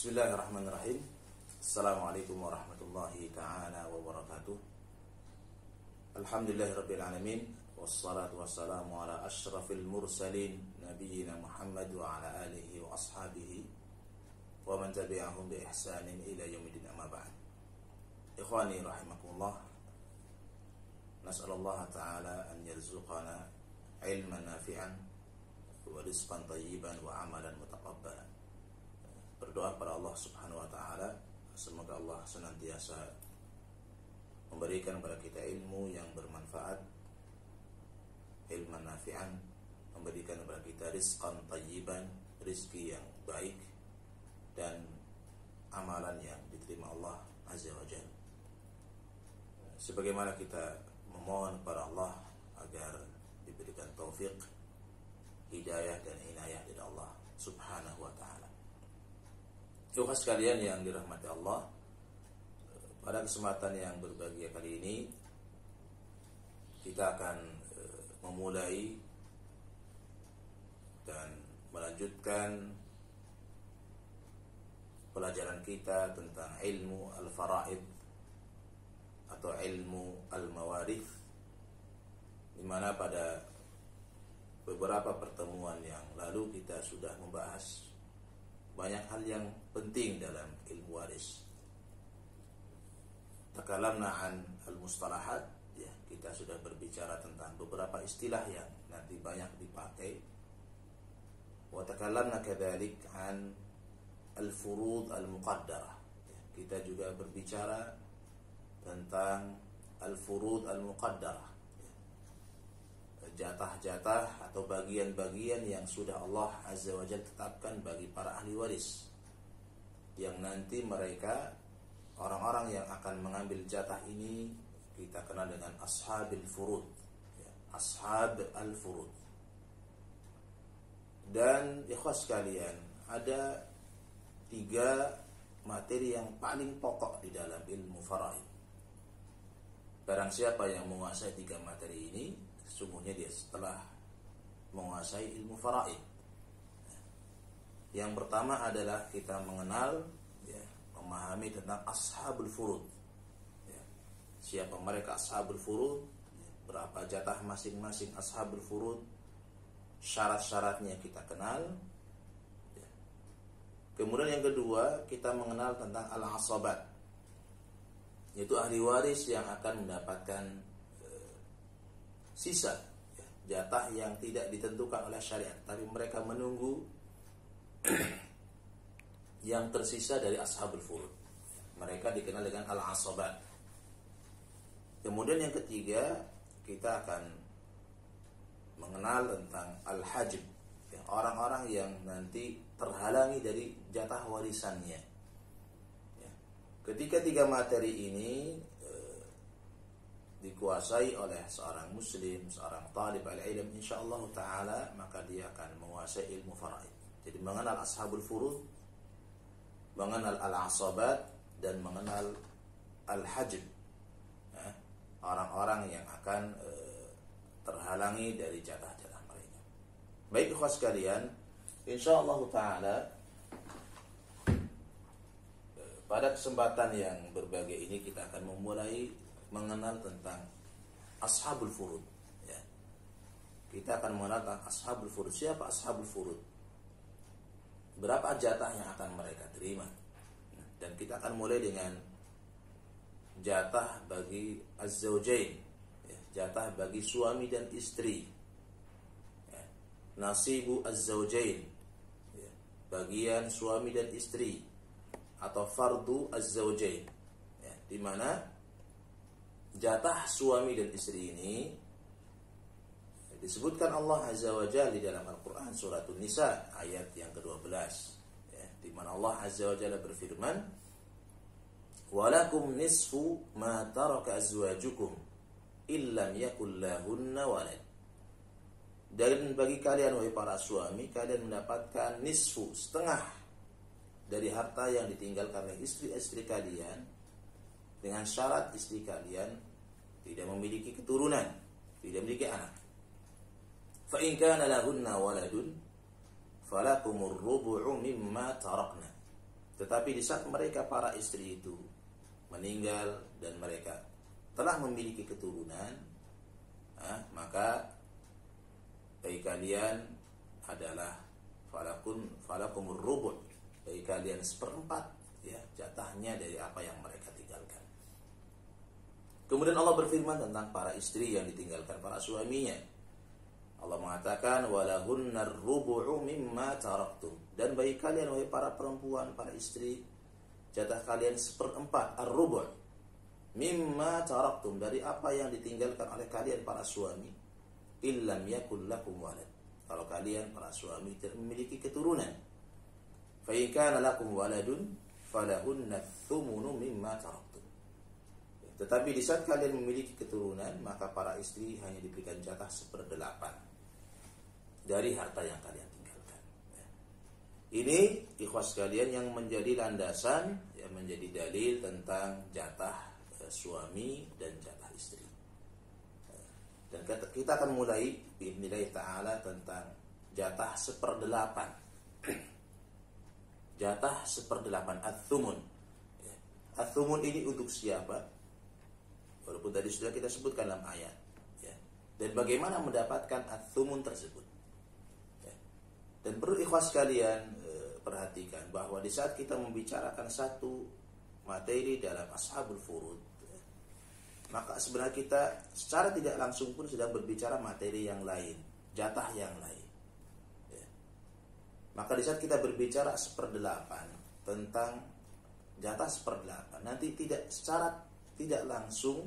Bismillahirrahmanirrahim. Assalamualaikum warahmatullahi ta'ala wabarakatuh. Alhamdulillahirabbil alamin, wassalatu wassalamu ala asyrafil mursalin nabiyyina Muhammad wa ala alihi wa ashabihi wa man tabi'ahum bi ihsanin ila yaumil amma ba'd. Ikhwani rahimakumullah, nas'alallah ta'ala an yarzuqana ilman nafi'an wa rizqan tayyiban wa amalan mutaqabbalan. Berdoa kepada Allah Subhanahu wa taala, semoga Allah senantiasa memberikan kepada kita ilmu yang bermanfaat, ilman nafi'an, memberikan kepada kita rizqan tayyiban, rizki yang baik, dan amalan yang diterima Allah Azza wa Jalla. Sebagaimana kita memohon kepada Allah agar diberikan taufik, hidayah dan inayah dari Allah Subhanahu wa taala. Ikhwah sekalian yang dirahmati Allah, pada kesempatan yang berbahagia kali ini kita akan memulai dan melanjutkan pelajaran kita tentang ilmu al-faraid atau ilmu al-mawarith, di mana pada beberapa pertemuan yang lalu kita sudah membahas banyak hal yang penting dalam ilmu waris. Takalamna an al-mustalahat, ya, kita sudah berbicara tentang beberapa istilah yang nanti banyak dipakai. Wa takalamna kadzalik an al-furud al-muqaddarah. Ya, kita juga berbicara tentang al-furud al-muqaddarah. Jatah-jatah atau bagian-bagian yang sudah Allah Azza wa Jalla tetapkan bagi para ahli waris, yang nanti mereka, orang-orang yang akan mengambil jatah ini, kita kenal dengan ashabil furud, ya, ashab al-furud. Dan ikhwas sekalian, ada 3 materi yang paling pokok di dalam ilmu faraid. Barang siapa yang menguasai 3 materi ini, sesungguhnya dia setelah menguasai ilmu faraid. Yang pertama adalah kita mengenal, ya, memahami tentang ashabul furud, ya. Siapa mereka ashabul furud, ya, berapa jatah masing-masing ashabul furud, syarat-syaratnya kita kenal, ya. Kemudian yang kedua, kita mengenal tentang al-asabat, yaitu ahli waris yang akan mendapatkan sisa, ya, jatah yang tidak ditentukan oleh syariat, tapi mereka menunggu yang tersisa dari ashabul furud. Mereka dikenal dengan al-asabat. Kemudian yang ketiga, kita akan mengenal tentang al-hajib, ya, orang-orang yang nanti terhalangi dari jatah warisannya, ya. Ketika 3 materi ini dikuasai oleh seorang muslim, seorang talib al-ilm, insyaallah ta'ala, maka dia akan menguasai ilmu faraid. Jadi mengenal ashabul furud, mengenal al-asabat, dan mengenal al-hajib, ya, orang-orang yang akan terhalangi dari jatah-jatah mereka. Baik ikhwas sekalian, insyaallah ta'ala, pada kesempatan yang berbahagia ini kita akan memulai mengenal tentang ashabul furud, ya. Kita akan mengenal tentang ashabul furud. Siapa ashabul furud? Berapa jatah yang akan mereka terima? Dan kita akan mulai dengan jatah bagi az-zawjain, ya, jatah bagi suami dan istri, ya. Nasibu az-zawjain, ya, bagian suami dan istri, atau fardu az-zawjain, ya, di mana jatah suami dan istri ini disebutkan Allah Azza wa Jalla di dalam Al-Quran surat An-Nisa ayat yang ke-12, ya, di mana Allah Azza wa Jalla berfirman, walakum nisfu ma taraka azwajukum illam yakul lahunna walad. Dan bagi kalian wahai para suami, kalian mendapatkan nisfu, setengah dari harta yang ditinggalkan oleh istri-istri kalian, dengan syarat istri kalian tidak memiliki keturunan, tidak memiliki anak. Fa in kana lahunna waladun falakumur rubu'u mimma tarakna. Tetapi di saat mereka para istri itu meninggal dan mereka telah memiliki keturunan, maka bagi kalian adalah falakumur rubu', bagi kalian seperempat ya jatahnya dari apa yang mereka tinggalkan. Kemudian Allah berfirman tentang para istri yang ditinggalkan para suaminya. Allah mengatakan walahunnar rubu'u mimma taraktum, dan bagi kalian wahai para perempuan, para istri, jatah kalian seperempat ar-rubu' mimma taraktum, dari apa yang ditinggalkan oleh kalian para suami, illam yakul lakum walad, kalau kalian para suami tidak memiliki keturunan. Fa in kana lakum waladun falahunna thumunu mimma taraktum, tetapi di saat kalian memiliki keturunan, maka para istri hanya diberikan jatah 1/8 dari harta yang kalian tinggalkan. Ini ikhwas sekalian yang menjadi landasan, yang menjadi dalil tentang jatah suami dan jatah istri. Dan kita akan mulai bi'idznillah ta'ala tentang jatah 1/8. Jatah 1/8 ats-tsumun. Ats-tsumun ini untuk siapa? Walaupun tadi sudah kita sebutkan dalam ayat. Dan bagaimana mendapatkan ats-tsumun tersebut. Dan perlu ikhwas sekalian perhatikan bahwa di saat kita membicarakan satu materi dalam ashabul furud, maka sebenarnya kita secara tidak langsung pun sedang berbicara materi yang lain, jatah yang lain. Maka di saat kita berbicara 1/8 tentang jatah 1/8, nanti secara tidak langsung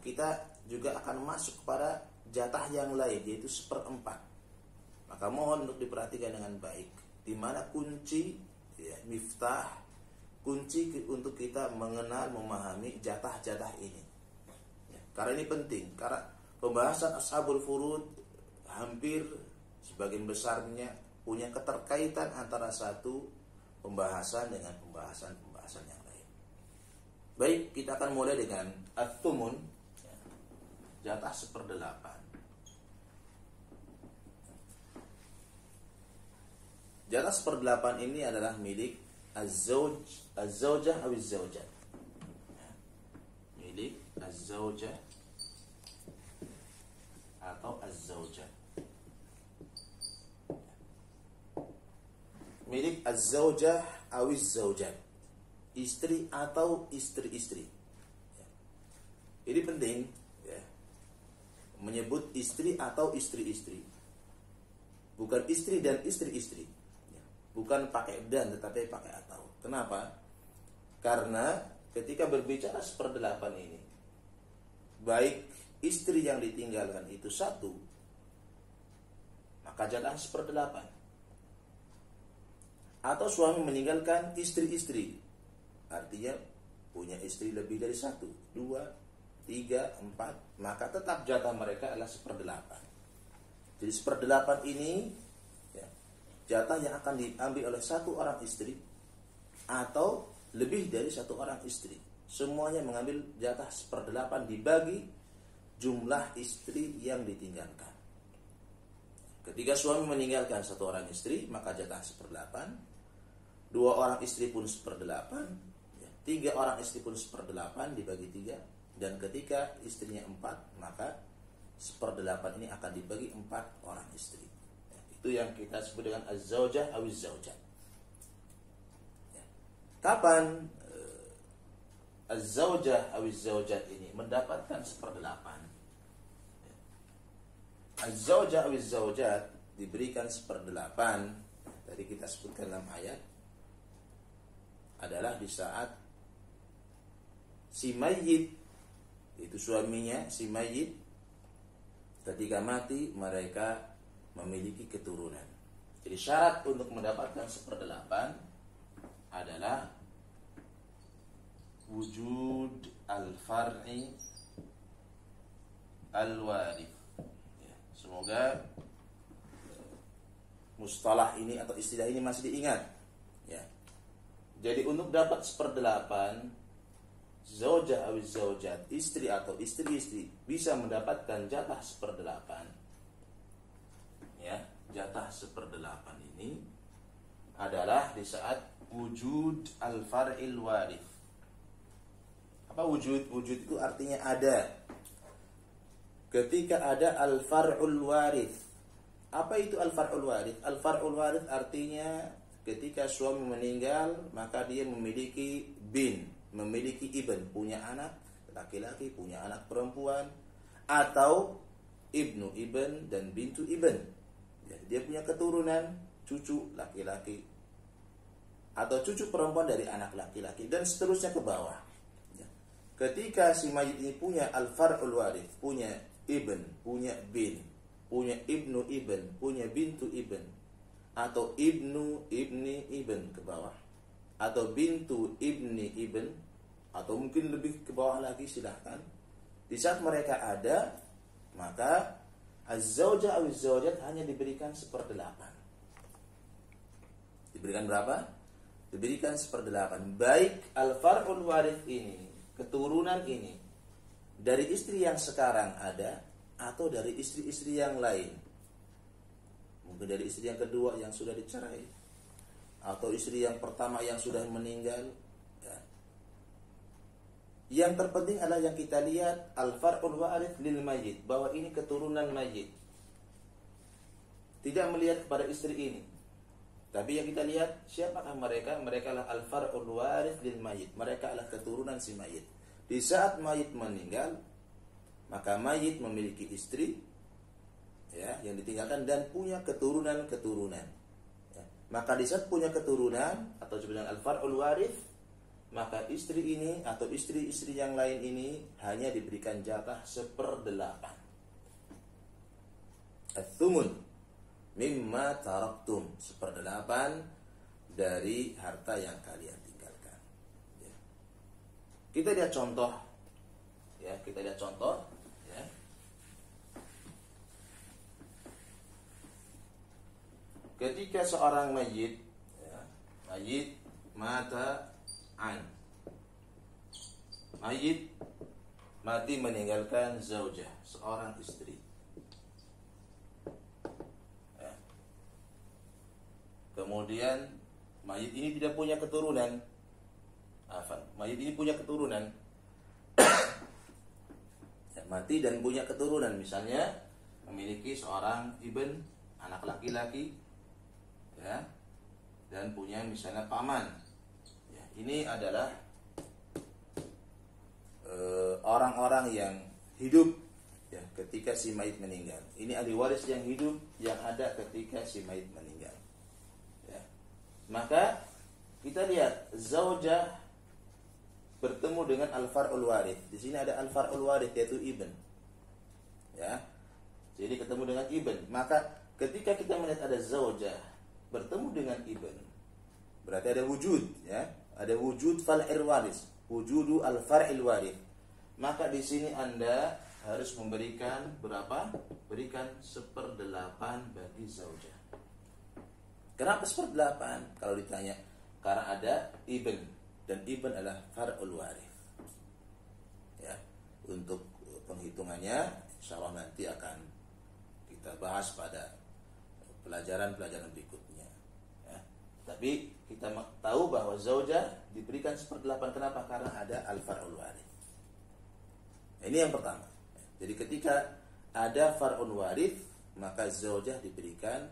kita juga akan masuk kepada jatah yang lain, yaitu 1/4. Maka mohon untuk diperhatikan dengan baik, di mana kunci miftah, kunci untuk kita mengenal, memahami jatah-jatah ini. Karena ini penting, karena pembahasan ashabul furud hampir sebagian besarnya punya keterkaitan antara satu pembahasan dengan pembahasan yang lain. Baik, kita akan mulai dengan ats-tsumun, jatah 1/8. Jatah 1/8 ini adalah milik az-zawjah atau az-zawjat. Milik az-zawjah atau az-zawjat. Milik az-zawjah atau az-zawjat. Istri atau istri-istri. Ini penting ya. Menyebut istri atau istri-istri. Bukan istri dan istri-istri. Bukan pakai dan tetapi pakai atau. Kenapa? Karena ketika berbicara 1/8 ini, baik istri yang ditinggalkan itu satu, maka jatah 1/8. Atau suami meninggalkan istri-istri, artinya punya istri lebih dari 1, 2, 3, 4, maka tetap jatah mereka adalah 1/8. Jadi 1/8 ini jatah yang akan diambil oleh satu orang istri atau lebih dari satu orang istri. Semuanya mengambil jatah 1/8 dibagi jumlah istri yang ditinggalkan. Ketika suami meninggalkan satu orang istri, maka jatah 1/8. 2 orang istri pun 1/8. 3 orang istri pun 1/8 dibagi 3. Dan ketika istrinya 4, maka 1/8 ini akan dibagi 4 orang istri. Itu yang kita sebut dengan az-zawjah atau az-zawjat. Kapan az-zawjah atau az-zawjat ini mendapatkan 1/8? Az-zawjah atau az-zawjat diberikan 1/8, tadi kita sebutkan dalam ayat, adalah di saat si mayyit, itu suaminya, si mayyit ketika mati mereka memiliki keturunan. Jadi syarat untuk mendapatkan 1/8 adalah wujud al-far'i al-warith. Semoga mustalah ini atau istilah ini masih diingat. Jadi untuk dapat 1/8, zaujah atau zaujat, istri atau istri-istri bisa mendapatkan jatah 1/8. Jatah 1/8 ini adalah di saat wujud al-far'il warith. Apa wujud? Wujud itu artinya ada. Ketika ada al-far'ul warith. Apa itu al-far'ul warith? Al-far'ul warith artinya ketika suami meninggal, maka dia memiliki bin, memiliki ibn, punya anak laki-laki, punya anak perempuan, atau ibnu ibn dan bintu ibn. Jadi dia punya keturunan, cucu laki-laki atau cucu perempuan dari anak laki-laki dan seterusnya ke bawah. Ketika si mayit ini punya al-far'ul warith, punya ibn, punya bin, punya ibnu ibn, punya bintu ibn, atau ibnu ibni ibn ke bawah, atau bintu ibni ibn, atau mungkin lebih ke bawah lagi, silahkan. Di saat mereka ada, maka az-zawjah atau az-zawjat hanya diberikan 1/8. Diberikan berapa? Diberikan 1/8. Baik al-far'ul warith ini, keturunan ini, dari istri yang sekarang ada, atau dari istri-istri yang lain. Mungkin dari istri yang kedua yang sudah dicerai, atau istri yang pertama yang sudah meninggal. Yang terpenting adalah yang kita lihat al-far'ul warith lil mayyit, bahwa ini keturunan mayyit. Tidak melihat kepada istri ini, tapi yang kita lihat siapakah mereka? Mereka adalah al-far'ul warith lil mayyit. Mereka adalah keturunan si mayyit. Di saat mayyit meninggal, maka mayyit memiliki istri, ya, yang ditinggalkan dan punya keturunan-keturunan. Ya. Maka di saat punya keturunan atau disebut al-far'ul warith, maka istri ini atau istri-istri yang lain ini hanya diberikan jatah 1/8. Ats-tsumun mimma taraktum, 1/8 dari harta yang kalian tinggalkan. Ya. Kita lihat contoh. Ya, kita lihat contoh. Ya. Ketika seorang mayit, ya, mayit mata mayit mati meninggalkan zaujah, seorang istri. Ya. Kemudian mayit ini tidak punya keturunan. Mayit ini punya keturunan. Ya, mati dan punya keturunan, misalnya memiliki seorang ibn, anak laki-laki, ya, dan punya misalnya paman. Ini adalah orang-orang yang hidup, ya, ketika si mayit meninggal. Ini ahli waris yang hidup yang ada ketika si mayit meninggal. Ya. Maka kita lihat zaujah bertemu dengan al-far'ul warith. Di sini ada al-far'ul warith yaitu ibn. Ya. Jadi ketemu dengan ibn. Maka ketika kita melihat ada zaujah bertemu dengan ibn, berarti ada wujud, ya. Ada wujud fal'il waris, wujudu al-far'il warith. Maka di sini Anda harus memberikan berapa? Berikan 1/8 bagi zaujah. Kenapa 1/8? Kalau ditanya, karena ada ibn, dan ibn adalah far'ul warith. Ya, untuk penghitungannya insyaallah nanti akan kita bahas pada pelajaran-pelajaran berikutnya. Ya. Tapi kita tahu bahwa zaujah diberikan 1/8. Kenapa? Karena ada al-far'ul warith. Ini yang pertama. Jadi ketika ada far'ul warith, maka zaujah diberikan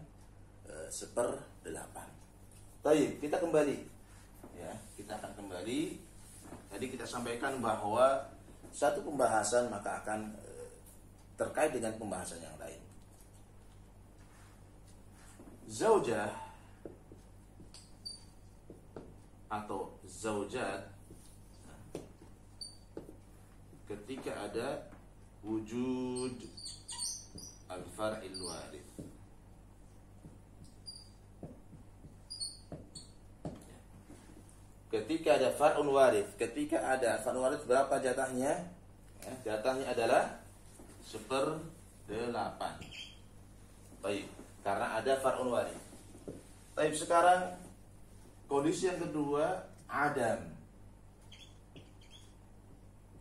1/8. Baik, kita kembali. Ya, kita akan kembali. Tadi kita sampaikan bahwa satu pembahasan maka akan terkait dengan pembahasan yang lain. Zaujah atau zaujat ketika ada wujud al-far'il warith. Ketika ada far'un warith, ketika ada far'un warith, berapa jatahnya? Ya, jatahnya adalah 1/8. Baik, karena ada far'un warith. Baik, sekarang kondisi yang kedua, adam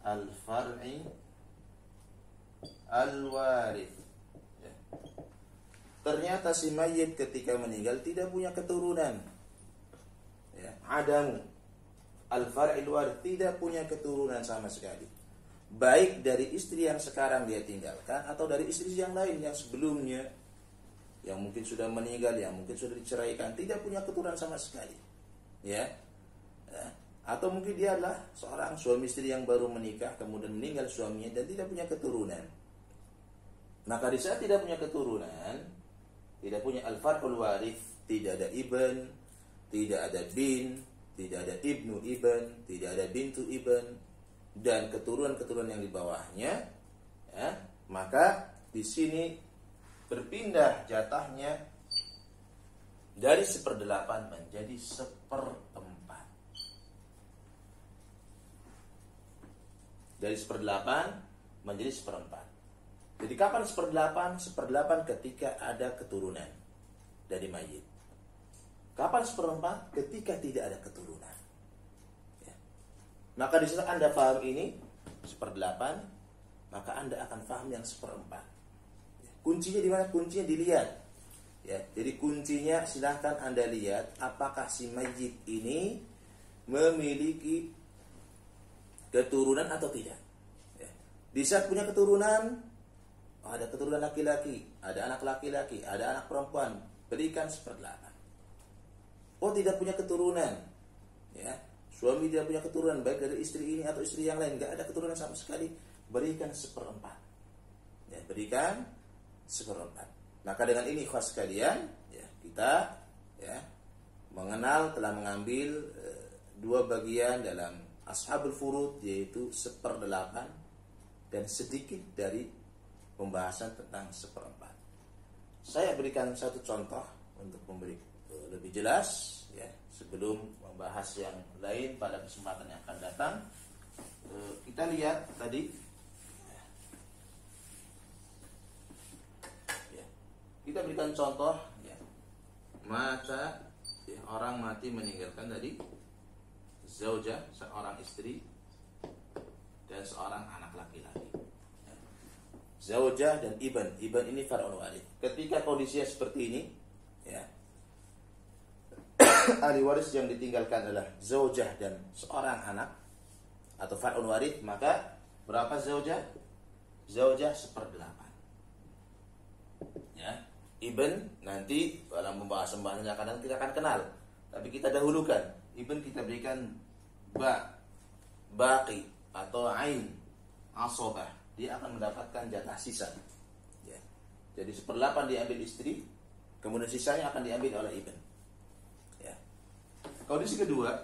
al-far'i al-warith. Ya. Ternyata si mayit ketika meninggal tidak punya keturunan. Ya. adamu al-far'il warith, tidak punya keturunan sama sekali, baik dari istri yang sekarang dia tinggalkan atau dari istri yang lain yang sebelumnya, yang mungkin sudah meninggal, yang mungkin sudah diceraikan, tidak punya keturunan sama sekali, ya. Atau mungkin dia adalah seorang suami istri yang baru menikah kemudian meninggal suaminya dan tidak punya keturunan. Maka di saat tidak punya keturunan, tidak punya al-far'ul warith, tidak ada ibn, tidak ada bin, tidak ada ibnu ibn, tidak ada bintu ibn, dan keturunan-keturunan yang di bawahnya, ya, maka di sini berpindah jatahnya dari 1/8 menjadi 1/4. Dari 1/8 menjadi 1/4. Jadi kapan 1/8? 1/8 ketika ada keturunan dari mayit. Kapan 1/4? Ketika tidak ada keturunan. Ya. Maka di saat Anda paham ini 1/8, maka Anda akan paham yang 1/4. Ya. Kuncinya di mana? Kuncinya dilihat. Ya. Jadi kuncinya silahkan Anda lihat apakah si mayit ini memiliki keturunan atau tidak. Ya. Di saat punya keturunan, ada keturunan laki-laki, ada anak laki-laki, ada anak perempuan, berikan 1/8. Oh, tidak punya keturunan, ya, suami tidak punya keturunan baik dari istri ini atau istri yang lain, nggak ada keturunan sama sekali, berikan 1/4. Ya, berikan 1/4. Maka dengan ini khas sekalian, ya, kita, ya, mengenal, telah mengambil dua bagian dalam ashabul furud, yaitu 1/8 dan sedikit dari pembahasan tentang 1/4. Saya berikan satu contoh untuk memberi lebih jelas, ya, sebelum membahas yang lain pada kesempatan yang akan datang. Kita lihat tadi, ya, kita berikan contoh, ya, mata, ya, orang mati meninggalkan tadi zaujah, seorang istri dan seorang anak laki-laki. Zaujah dan ibn ini far'ul warith. Ketika kondisinya seperti ini, ya, ahli waris yang ditinggalkan adalah zaujah dan seorang anak atau far'ul warith, maka berapa zaujah? Zaujah 1/8. Ya, ibn nanti dalam pembahasan yang akan kita akan kenal. Tapi kita dahulukan ibn, kita berikan baqi atau ain asobah, dia akan mendapatkan jatah sisa. Ya. Jadi 1/8 diambil istri, kemudian sisanya akan diambil oleh ibn. Ya. Kondisi kedua,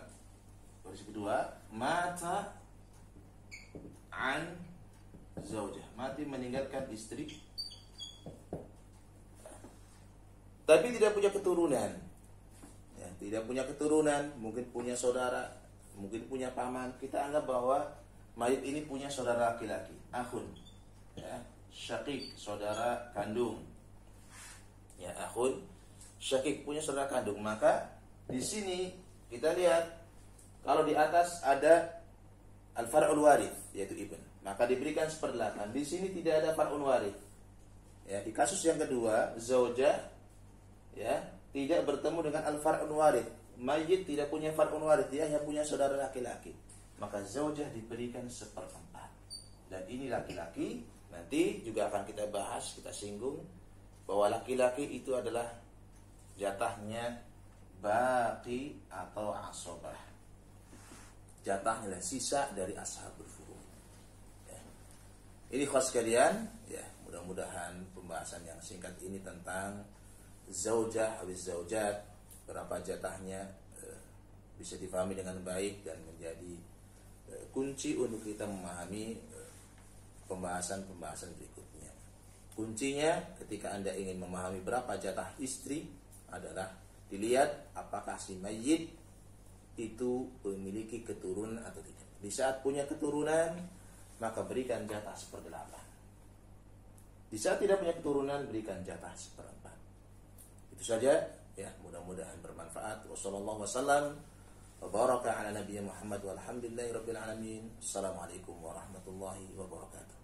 mata an zaujah, mati meninggalkan istri, tapi tidak punya keturunan. Ya, tidak punya keturunan, mungkin punya saudara, mungkin punya paman. Kita anggap bahwa mayit ini punya saudara laki-laki, akhun, ya, syakik, saudara kandung. Ya, akhun, syakik, punya saudara kandung. Maka di sini kita lihat kalau di atas ada al-far'ul warith, yaitu ibn, maka diberikan 1/8. Di sini tidak ada far'ul warith. Ya, di kasus yang kedua, zaujah, ya, tidak bertemu dengan al-far'ul warith. Mayit tidak punya far'ul warith, dia hanya punya saudara laki-laki. Maka zaujah diberikan 1/4. Dan ini laki-laki, nanti juga akan kita bahas, kita singgung bahwa laki-laki itu adalah jatahnya baqi atau asobah. Jatahnya adalah sisa dari ashabul furud. Ya. Ini khas sekalian, ya, mudah-mudahan pembahasan yang singkat ini tentang zaujah habis zaujat, berapa jatahnya, bisa difahami dengan baik dan menjadi kunci untuk kita memahami pembahasan-pembahasan berikutnya. Kuncinya ketika Anda ingin memahami berapa jatah istri adalah dilihat apakah si mayit itu memiliki keturunan atau tidak. Di saat punya keturunan, maka berikan jatah 1/8. Di saat tidak punya keturunan, berikan jatah 1/4. Itu saja, ya, mudah-mudahan bermanfaat. Wassallallahu wasallam wa baraka ala nabiyyi Muhammad walhamdulillahi rabbil alamin. Assalamualaikum warahmatullahi wabarakatuh.